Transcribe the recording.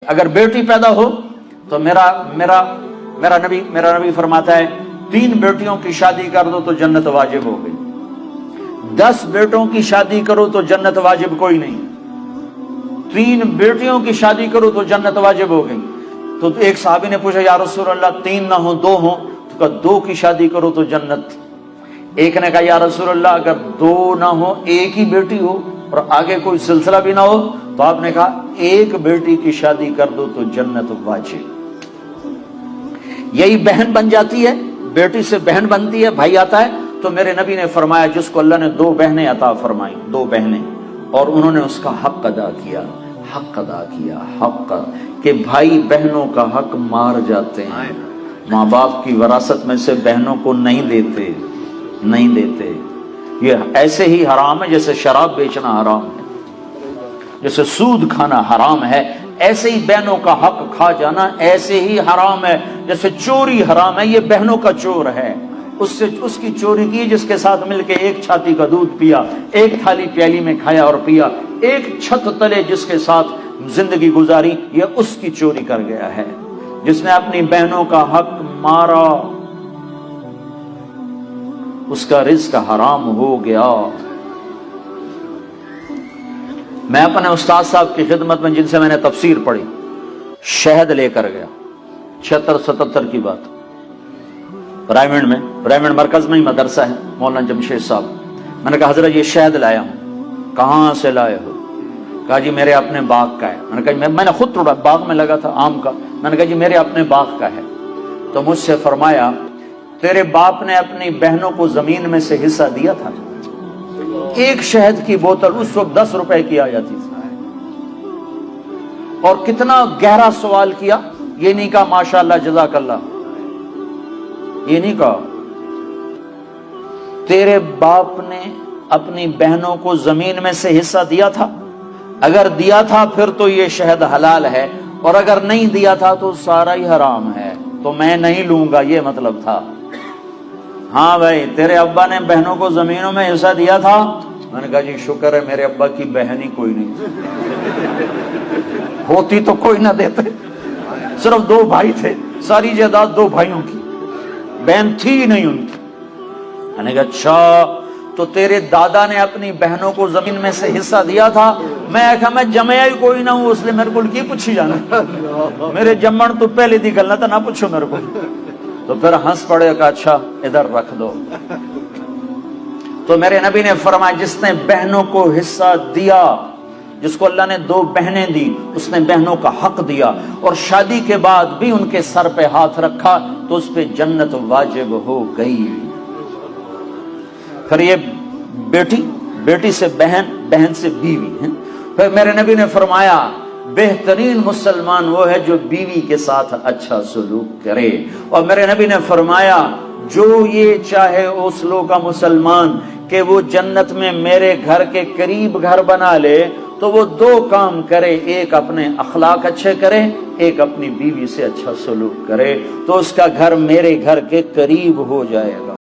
اگر بیٹی پیدا ہو تو میرا نبی فرماتا ہے 3 بیٹیوں کی شادی کر دو تو جنت واجب ہو گئی، 10 بیٹوں کی شادی کرو تو جنت واجب کوئی نہیں، 3 بیٹیوں کی شادی کرو تو جنت واجب ہو گئی۔ تو ایک صحابی نے پوچھا یا رسول اللہ 3 نہ ہو 2 ہوں، تو کہا 2 کی شادی کرو تو جنت۔ ایک نے کہا یا رسول اللہ اگر 2 نہ ہو 1 ہی بیٹی ہو اور آگے کوئی سلسلہ بھی نہ ہو، تو آپ نے کہا 1 بیٹی کی شادی کر دو تو جنت واجب۔ یہی بہن بن جاتی ہے، بیٹی سے بہن بنتی ہے، بھائی آتا ہے۔ تو میرے نبی نے فرمایا جس کو اللہ نے 2 بہنیں عطا فرمائیں، 2 بہنیں، اور انہوں نے اس کا حق ادا کیا، حق کہ بھائی بہنوں کا حق مار جاتے ہیں، ماں باپ کی وراثت میں سے بہنوں کو نہیں دیتے۔ یہ ایسے ہی حرام ہے جیسے شراب بیچنا حرام ہے، جیسے سود کھانا حرام ہے، ایسے ہی بہنوں کا حق کھا جانا ایسے ہی حرام ہے جیسے چوری حرام ہے۔ یہ بہنوں کا چور ہے، اس کی چوری کی جس کے ساتھ مل کے 1 چھاتی کا دودھ پیا، 1 تھالی پیالی میں کھایا اور پیا، 1 چھت تلے جس کے ساتھ زندگی گزاری، یہ اس کی چوری کر گیا ہے۔ جس نے اپنی بہنوں کا حق مارا اس کا رزق حرام ہو گیا۔ میں اپنے استاد صاحب کی خدمت میں جن سے میں نے تفسیر پڑھی، شہد لے کر گیا، 76-77 کی بات، برائمنڈ مرکز میں ہی مدرسہ ہے، مولانا جمشید صاحب۔ میں نے کہا حضرت یہ شہد لایا ہوں۔ کہاں سے لائے ہو؟ کہا جی میرے اپنے باغ کا ہے۔ میں نے کہا میں نے خود توڑا، باغ میں لگا تھا آم کا۔ میں نے کہا جی میرے اپنے باغ کا ہے۔ تو مجھ سے فرمایا تیرے باپ نے اپنی بہنوں کو زمین میں سے حصہ دیا تھا؟ 1 شہد کی بوتل اس وقت 10 روپے کی آ جاتی تھی۔ اور کتنا گہرا سوال کیا، یہ نہیں کہا ماشاءاللہ جزاک اللہ، یہ نہیں کہا تیرے باپ نے اپنی بہنوں کو زمین میں سے حصہ دیا تھا؟ اگر دیا تھا پھر تو یہ شہد حلال ہے، اور اگر نہیں دیا تھا تو سارا ہی حرام ہے، تو میں نہیں لوں گا، یہ مطلب تھا۔ ہاں بھائی تیرے ابا نے بہنوں کو زمینوں میں حصہ دیا تھا؟ میں نے کہا جی شکر ہے میرے ابا کی بہن ہی کوئی نہیں، ہوتی تو کوئی نہ دیتے، صرف 2 بھائی تھے، ساری جائیداد 2 بھائیوں کی، بہن تھی ہی نہیں ان کی۔ میں نے کہا اچھا تو تیرے دادا نے اپنی بہنوں کو زمین میں سے حصہ دیا تھا؟ میں کہا میں جمعہ ہی کوئی نہ ہوں، اس لیے میرے کو کی پوچھی جانا، میرے جمن تو پہلے دی گل نہ تھا، نہ پوچھو میرے کو۔ تو پھر ہنس پڑے، کہا اچھا ادھر رکھ دو۔ تو میرے نبی نے فرمایا جس نے بہنوں کو حصہ دیا، جس کو اللہ نے 2 بہنیں دی، اس نے بہنوں کا حق دیا، اور شادی کے بعد بھی ان کے سر پہ ہاتھ رکھا تو اس پہ جنت واجب ہو گئی۔ پھر یہ بیٹی سے بہن، بہن سے بیوی ہے۔ پھر میرے نبی نے فرمایا بہترین مسلمان وہ ہے جو بیوی کے ساتھ اچھا سلوک کرے، اور میرے نبی نے فرمایا جو یہ چاہے اوسلو کا مسلمان کہ وہ جنت میں میرے گھر کے قریب گھر بنا لے تو وہ 2 کام کرے، ایک اپنے اخلاق اچھے کرے، ایک اپنی بیوی سے اچھا سلوک کرے، تو اس کا گھر میرے گھر کے قریب ہو جائے گا۔